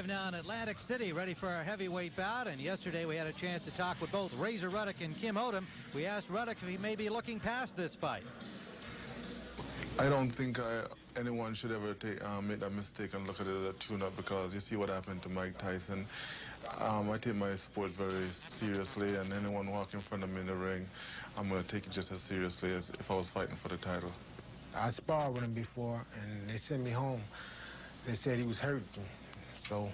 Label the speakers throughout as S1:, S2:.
S1: live now in Atlantic City, ready for our heavyweight bout. And yesterday we had a chance to talk with both Razor Ruddock and Kim Odum. We asked Ruddock if he may be looking past this fight.
S2: I don't think anyone should ever make that mistake and look at it as a tune-up, because you see what happened to Mike Tyson. I take my sport very seriously, and anyone walking in front of me in the ring, I'm going to take it just as seriously as if I was fighting for the title.
S3: I sparred with him before, and they sent me home. They said he was hurt, so...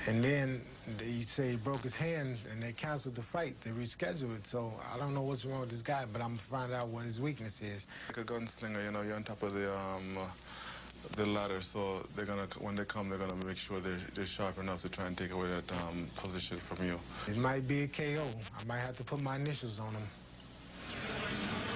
S3: And then he said he broke his hand, and they canceled the fight. They rescheduled it, so I don't know what's wrong with this guy, but I'm going to find out what his weakness is.
S2: Like a gunslinger, you know, you're on top of the ladder, so they're gonna, when they come, they're gonna make sure they're sharp enough to try and take away that position from you.
S3: It might be a KO. I might have to put my initials on him.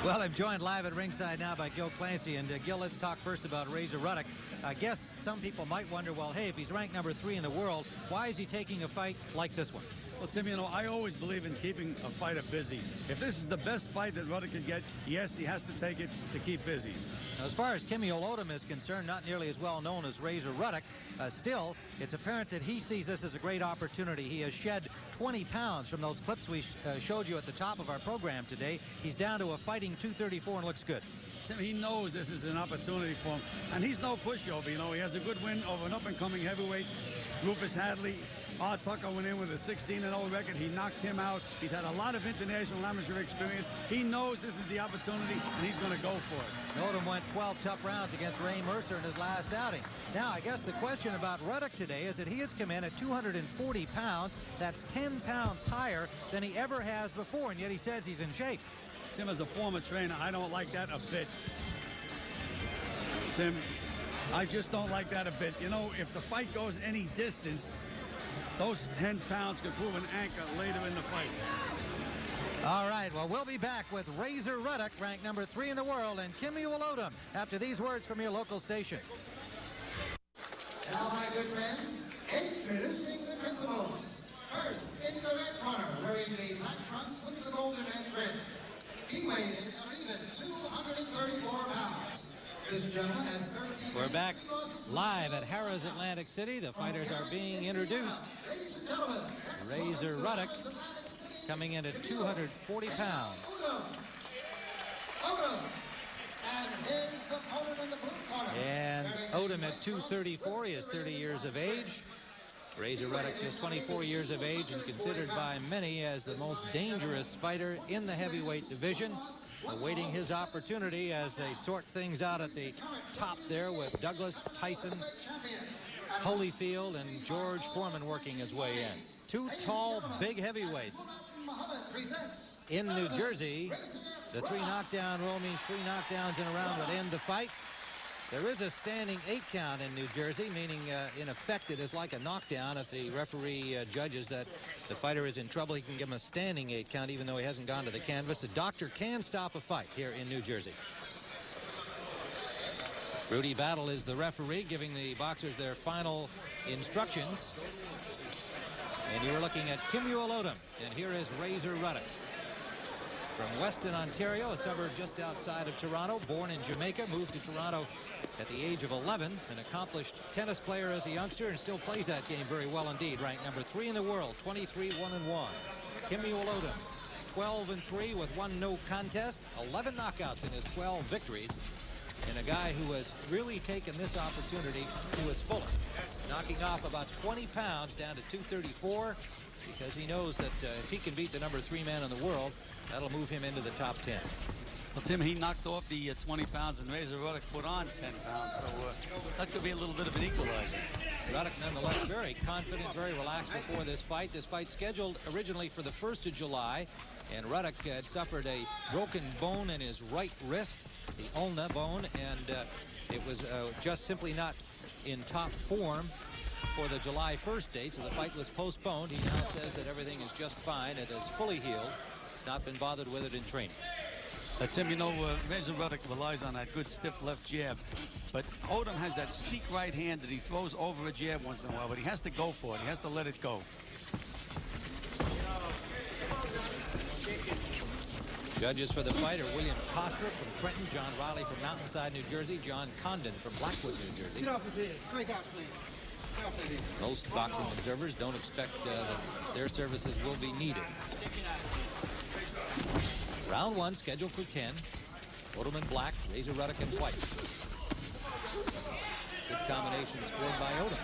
S1: Well, I'm joined live at ringside now by Gil Clancy. And Gil, let's talk first about Razor Ruddock. I guess some people might wonder, well, hey, if he's ranked number 3 in the world, why is he taking a fight like this one?
S4: Well, Tim, you know, I always believe in keeping a fighter busy. If this is the best fight that Ruddock could get, yes, he has to take it to keep busy.
S1: Now, as far as Kimmuel Odum is concerned, not nearly as well known as Razor Ruddock. Still, it's apparent that he sees this as a great opportunity. He has shed 20 pounds from those clips we showed you at the top of our program today. He's down to a fighting 234 and looks good.
S4: Tim, he knows this is an opportunity for him, and he's no pushover. You know, he has a good win over an up-and-coming heavyweight, Rufus Hadley. Art Tucker went in with a 16-0 record. He knocked him out. He's had a lot of international amateur experience. He knows this is the opportunity, and he's going to go for it.
S1: Odum went 12 tough rounds against Ray Mercer in his last outing. Now, I guess the question about Ruddock today is that he has come in at 240 pounds. That's 10 pounds higher than he ever has before, and yet he says he's in shape.
S4: Tim, as a former trainer, I don't like that a bit. Tim, I just don't like that a bit. You know, if the fight goes any distance, those 10 pounds could prove an anchor later in the fight.
S1: All right, well, we'll be back with Razor Ruddock, ranked number 3 in the world, and Kimmuel Odum after these words from your local station.
S5: Now, my good friends, introducing the principals. First, in the red corner, wearing the black trunks with the golden red trim. He weighed in at even 234 pounds. This gentleman has 13.
S1: We're back live at Harrah's Atlantic City. The fighters are being introduced.
S5: Ladies and gentlemen,
S1: Razor Ruddock coming in at 240 pounds.
S5: Odum. And his opponent in the blue corner.
S1: And Odum at 234. He is 30 years of age. Razor Ruddock is 24 years of age and considered by many as the most dangerous fighter in the heavyweight division. Awaiting his opportunity as they sort things out at the top there with Douglas, Tyson, Holyfield, and George Foreman working his way in. 2 tall, big heavyweights. In New Jersey, the 3 knockdown rule means 3 knockdowns in a round would end the fight. There is a standing 8 count in New Jersey, meaning in effect it is like a knockdown. If the referee judges that the fighter is in trouble, he can give him a standing 8 count even though he hasn't gone to the canvas. The doctor can stop a fight here in New Jersey. Rudy Battle is the referee, giving the boxers their final instructions. And you're looking at Kimmuel Odum, and here is Razor Ruddock. From Weston, Ontario, a suburb just outside of Toronto, born in Jamaica, moved to Toronto at the age of 11, an accomplished tennis player as a youngster, and still plays that game very well indeed. Ranked number 3 in the world, 23-1-1. Kimmuel Odum, 12-3 with 1 no contest, 11 knockouts in his 12 victories, and a guy who has really taken this opportunity to its fullest, knocking off about 20 pounds down to 234, because he knows that if he can beat the number 3 man in the world, that'll move him into the top 10.
S4: Well, Tim, he knocked off the 20 pounds, and Razor Ruddock put on 10 pounds, so that could be a little bit of an equalizer.
S1: Ruddock, nonetheless, very confident, very relaxed before this fight. This fight scheduled originally for the 1st of July, and Ruddock had suffered a broken bone in his right wrist, the ulna bone, and it was just simply not in top form for the July 1st date, so the fight was postponed. He now says that everything is just fine. It is fully healed. He's not been bothered with it in training.
S4: Tim, you know, Razor Ruddock relies on that good stiff left jab, but Odum has that sneak right hand that he throws over a jab once in a while, but he has to go for it. He has to let it go.
S1: Judges for the fight are William Kostrup from Trenton, John Riley from Mountainside, New Jersey, John Condon from Blackwood, New Jersey.
S5: Get off his head. Strike out, please.
S1: Most boxing observers don't expect that their services will be needed. Round 1 scheduled for 10. Odum in black, Razor Ruddock in white. Good combination scored by Odum.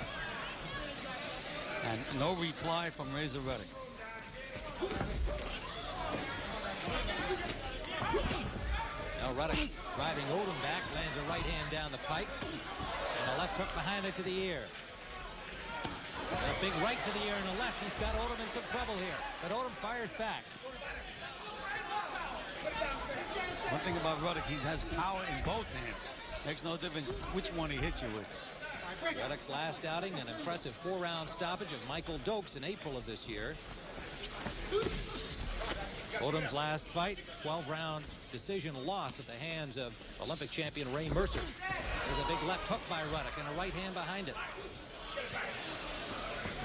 S4: And no reply from Razor Ruddock.
S1: Now Ruddock driving Odum back, lands a right hand down the pipe. And a left hook behind it to the ear. And a big right to the ear and a left. He's got Odum in some trouble here. But Odum fires back.
S4: One thing about Ruddock, he has power in both hands. Makes no difference which one he hits you with.
S1: Ruddock's last outing, an impressive 4-round stoppage of Michael Dokes in April of this year. Odum's last fight, 12-round decision loss at the hands of Olympic champion Ray Mercer. There's a big left hook by Ruddock and a right hand behind it.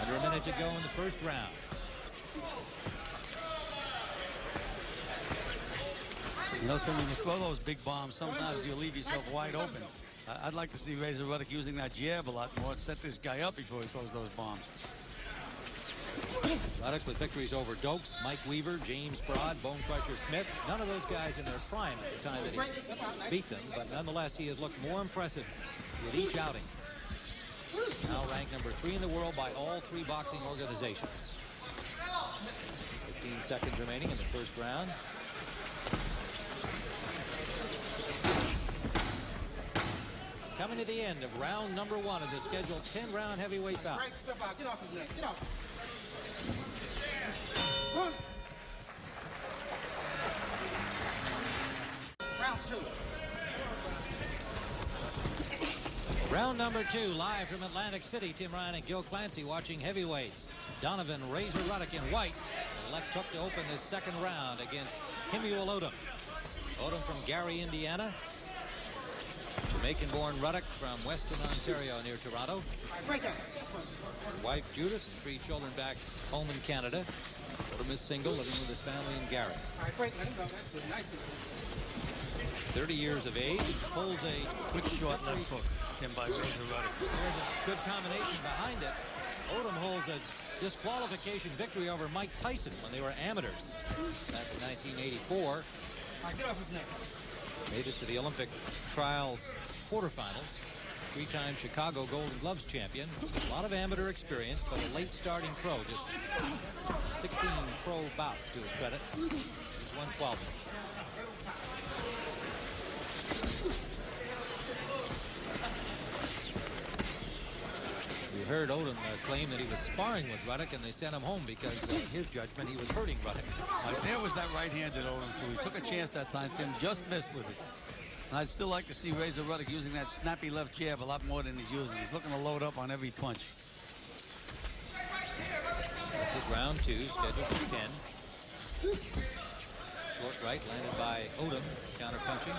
S1: Under a minute to go in the first round.
S4: You know, when you throw those big bombs, sometimes you leave yourself wide open. I'd like to see Razor Ruddock using that jab a lot more and set this guy up before he throws those bombs.
S1: Ruddock with victories over Dokes, Mike Weaver, James Broad, Bone Crusher Smith. None of those guys in their prime at the time that he beat them, but nonetheless he has looked more impressive with each outing. Now ranked number 3 in the world by all 3 boxing organizations. 15 seconds remaining in the first round. Coming to the end of round number 1 of the scheduled 10-round heavyweight bout.
S5: Right, step out. Get off his neck. Get off. 1. Round 2.
S1: Round number 2, live from Atlantic City. Tim Ryan and Gil Clancy watching heavyweights. Donovan Razor Ruddock in white. The left hook to open this second round against Kimmuel Odum. Odum from Gary, Indiana. Jamaican-born Ruddock from Weston, Ontario, near Toronto. His wife Judith and 3 children back home in Canada. Odum is single, living with his family in Gary. 30 years of age, pulls a
S4: Quick short left hook, Tim, by Razor Ruddock.
S1: There's a good combination behind it. Odum holds a disqualification victory over Mike Tyson when they were amateurs back in 1984.
S5: Get off his neck.
S1: Made it to the Olympic trials quarterfinals. 3-time Chicago Golden Gloves champion. A lot of amateur experience, but a late starting pro. Just 16 pro bouts to his credit. He's won 12. We heard Odum claim that he was sparring with Ruddock, and they sent him home because, in his judgment, he was hurting Ruddock.
S4: There was that right-handed Odum, too. He took a chance that time. Tim just missed with it. And I'd still like to see Razor Ruddock using that snappy left jab a lot more than he's using. He's looking to load up on every punch.
S1: This is round 2, scheduled for 10. Short right landed by Odum, counter punching.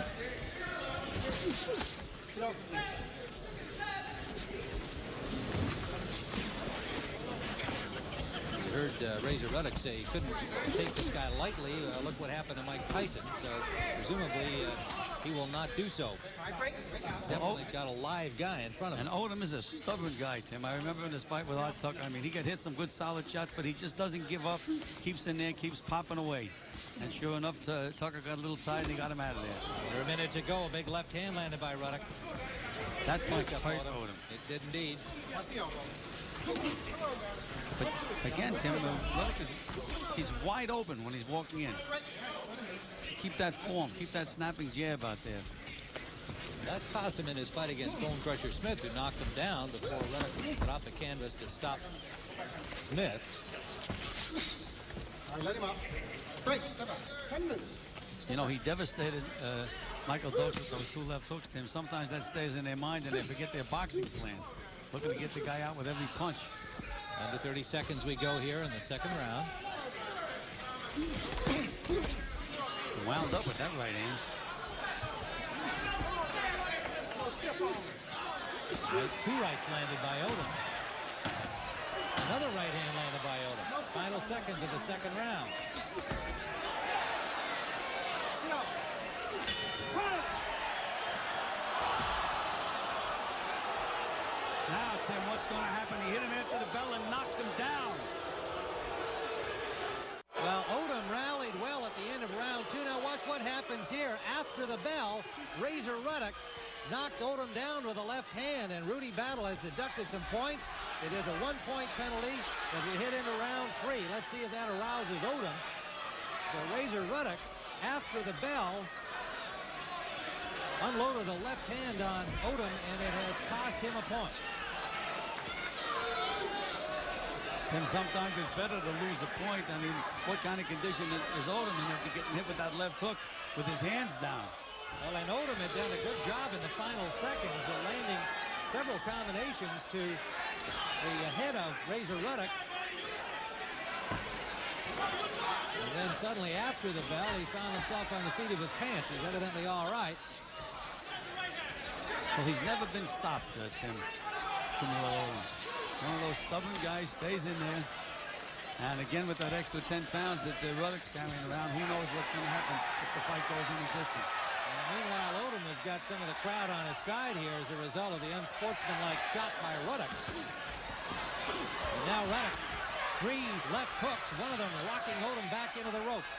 S1: You heard Razor Ruddock say he couldn't take this guy lightly. Look what happened to Mike Tyson. So presumably he will not do so. Definitely got a live guy in front of him.
S4: And Odum is a stubborn guy, Tim. I remember in his fight with Tucker. I mean, he got hit some good solid shots, but he just doesn't give up. Keeps in there, keeps popping away. And sure enough, Tucker got a little tired and he got him out of there.
S1: Under a minute to go. A big left hand landed by Ruddock.
S4: That fight hurt Odum.
S1: It did indeed.
S4: But again, Tim, Ruddock he's wide open when he's walking in. Keep that form, keep that snapping jab out there.
S1: That cost him in his fight against Bone Crusher Smith, who knocked him down before Ruddock got off the canvas to stop Smith.
S5: All right, let him up. Break, step out. 10 minutes.
S4: You know, he devastated Michael Dokes with those 2 left hooks, Tim. Sometimes that stays in their mind and they forget their boxing plan. Looking to get the guy out with every punch.
S1: Under 30 seconds we go here in the second round.
S4: He wound up with that right hand.
S1: There's 2 rights landed by Odum. Another right hand landed by Odum. Final seconds of the second round.
S4: Now, Tim, what's going to happen? He hit him after the bell and knocked him down.
S1: Well, Odum rallied well at the end of round 2. Now watch what happens here. After the bell, Razor Ruddock knocked Odum down with a left hand, and Rudy Battle has deducted some points. It is a 1-point penalty as we hit into round 3. Let's see if that arouses Odum. So Razor Ruddock, after the bell, unloaded a left hand on Odum, and it has cost him a point.
S4: Tim, sometimes it's better to lose a point. I mean, what kind of condition is Odum in after getting hit with that left hook with his hands down?
S1: Well, and Odum had done a good job in the final seconds of landing several combinations to the head of Razor Ruddock. And then suddenly after the bell, he found himself on the seat of his pants. He's evidently all right.
S4: Well, he's never been stopped, Tim. Kimmuel Odum. One of those stubborn guys, stays in there. And again, with that extra 10 pounds that Ruddock's carrying around, who knows what's going to happen if the fight goes any distance.
S1: And meanwhile, Odum has got some of the crowd on his side here as a result of the unsportsmanlike shot by Ruddock. And now Ruddock, 3 left hooks, one of them rocking Odum back into the ropes.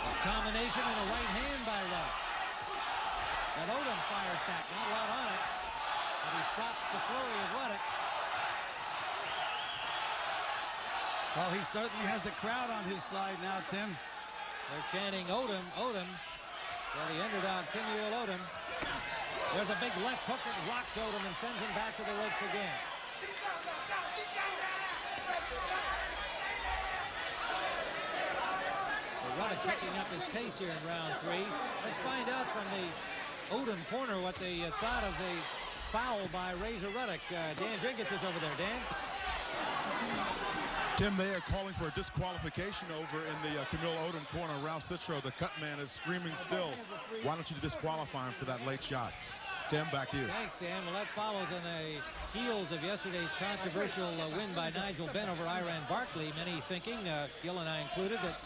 S1: A combination and a right hand by Ruddock. But Odum fires back, not a lot on it, but he stops the flurry of Ruddock.
S4: Well, he certainly has the crowd on his side now, Tim.
S1: They're chanting Odum, Odum. Well, the underdog, Kimmuel Odum. There's a big left hook that rocks Odum and sends him back to the ropes again. Ruddock picking up his pace here in round 3. Let's find out from the Odum corner what they thought of the foul by Razor Ruddock. Dan Jenkins is over there. Dan?
S6: Tim, they are calling for a disqualification over in the Kimmuel Odum corner. Ralph Citro, the cut man, is screaming still. Why don't you disqualify him for that late shot? Tim, back to you.
S1: Thanks, Dan. Well, that follows on the heels of yesterday's controversial win by Nigel Benn over Iran Barkley. Many thinking, Gil and I included, that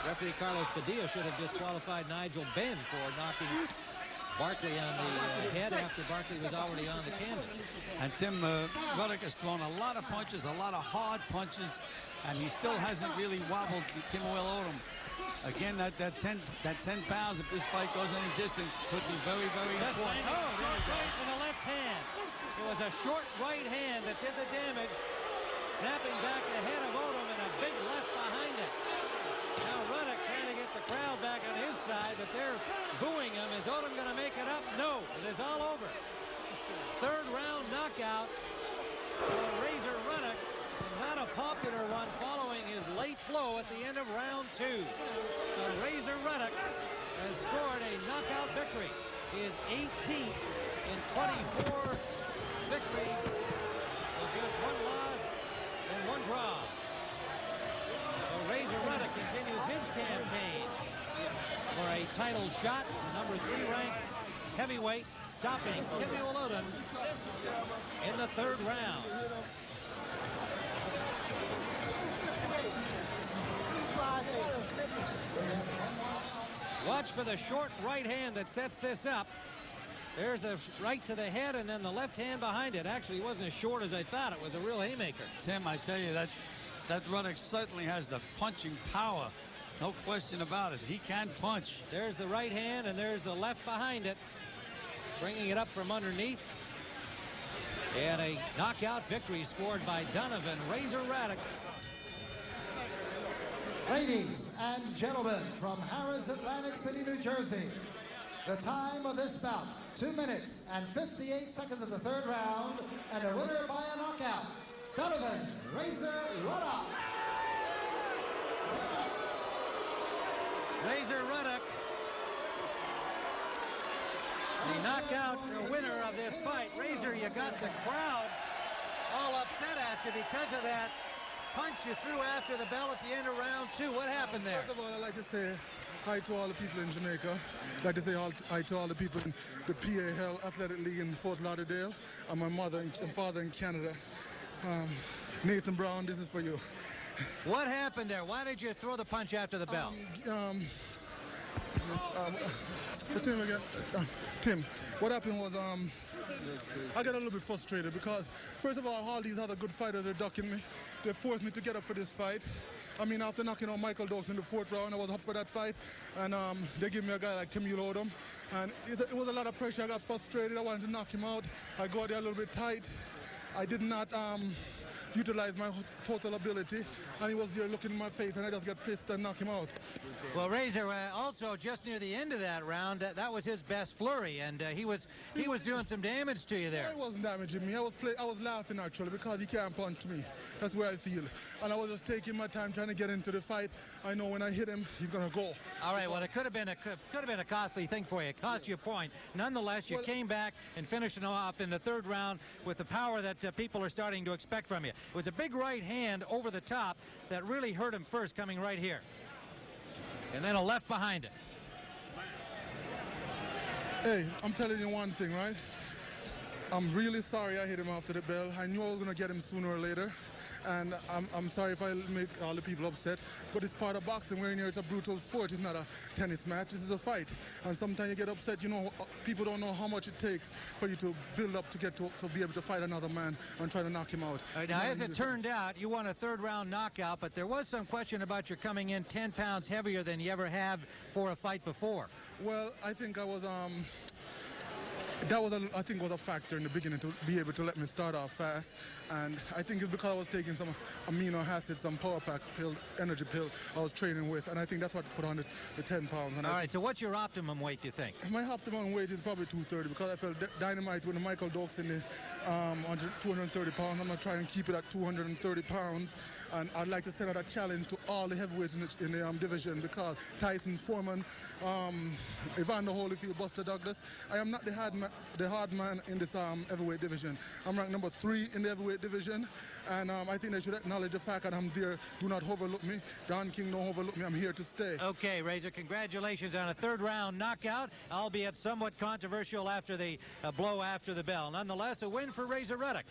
S1: referee Carlos Padilla should have disqualified Nigel Benn for knocking Barkley on the head after Barkley was already on the canvas.
S4: And Tim, Ruddock has thrown a lot of punches, a lot of hard punches, and he still hasn't really wobbled Kimmuel Odum. Again, that 10 pounds, if this fight goes any distance, could be very, very important.
S1: Oh, short right in the left hand. It was a short right hand that did the damage, snapping back the head of Odum and a big left behind it. Now Ruddock trying to get the crowd back on his side, but they're booing him. Is Odum going to make it up? No, it is all over. 3rd round knockout for Razor Ruddock. Not a popular one following his late blow at the end of round 2. So Razor Ruddock has scored a knockout victory. His 18th in 24 victories with just 1 loss and 1 draw. So Razor Ruddock continues his campaign for a title shot, number 3 ranked heavyweight, stopping Kimmuel Odum in the 3rd round. Watch for the short right hand that sets this up. There's the right to the head and then the left hand behind it. Actually, it wasn't as short as I thought. It was a real haymaker.
S4: Tim, I tell you, that Ruddock certainly has the punching power. No question about it. He can punch.
S1: There's the right hand and there's the left behind it. Bringing it up from underneath. And a knockout victory scored by Donovan Razor Ruddock.
S5: Ladies and gentlemen, from Harrah's, Atlantic City, New Jersey, the time of this bout, 2 minutes and 58 seconds of the 3rd round, and a winner by a knockout, Donovan Razor Ruddock.
S1: Razor Ruddock, the knockout winner of this fight. Razor, you got the crowd all upset at you because of that punch you threw after the bell at the end of round 2. What happened there?
S2: First of all, I'd like to say hi to all the people in Jamaica. I'd like to say hi to all the people in the PAL Athletic League in Fort Lauderdale, and my mother and father in Canada. Nathan Brown, this is for you.
S1: What happened there? Why did you throw the punch after the bell?
S7: What's your name again? Tim. What happened was I got a little bit frustrated because, first of all these other good fighters are ducking me. They forced me to get up for this fight. I mean, after knocking out Michael Doaks in the 4th round, I was up for that fight. And they give me a guy like Kimmuel Odum. And it was a lot of pressure. I got frustrated. I wanted to knock him out. I got there a little bit tight. I did not utilize my total ability. And he was there looking in my face, and I just got pissed and knocked him out.
S1: Well, Razor, also just near the end of that round, that was his best flurry, and he was doing some damage to you there.
S7: He wasn't damaging me. I was laughing actually because he can't punch me. That's where I feel. And I was just taking my time trying to get into the fight. I know when I hit him, he's gonna go.
S1: All right. Well, it could have been a costly thing for you. It cost you a point. Nonetheless, you came back and finished it off in the 3rd round with the power that people are starting to expect from you. It was a big right hand over the top that really hurt him first, coming right here. And then a left behind it.
S7: Hey, I'm telling you one thing, right? I'm really sorry I hit him after the bell. I knew I was going to get him sooner or later. And I'm sorry if I make all the people upset, but it's part of boxing. We're in here, it's a brutal sport. It's not a tennis match, this is a fight. And sometimes you get upset, you know, people don't know how much it takes for you to build up to get to be able to fight another man and try to knock him out.
S1: All right, now, as it turned out, you won a 3rd round knockout, but there was some question about your coming in 10 pounds heavier than you ever have for a fight before.
S7: Well, I think I was, that was, I think, was a factor in the beginning to be able to let me start off fast. And I think it's because I was taking some amino acids, some power pack pill, energy pill I was training with. And I think that's what put on the 10 pounds. And
S1: all right, so what's your optimum weight, do you think?
S7: My optimum weight is probably 230 because I felt dynamite with the Michael Doaks in the 230 pounds. I'm going to try and keep it at 230 pounds. And I'd like to send out a challenge to all the heavyweights in the division because Tyson, Foreman, Evander Holyfield, Buster Douglas, I am not the hard man in this heavyweight division. I'm ranked number 3 in the heavyweight division, and I think they should acknowledge the fact that I'm there. Do not overlook me. Don King, don't overlook me. I'm here to stay.
S1: Okay, Razor, congratulations on a 3rd round knockout, albeit somewhat controversial after the blow after the bell. Nonetheless, a win for Razor Ruddock.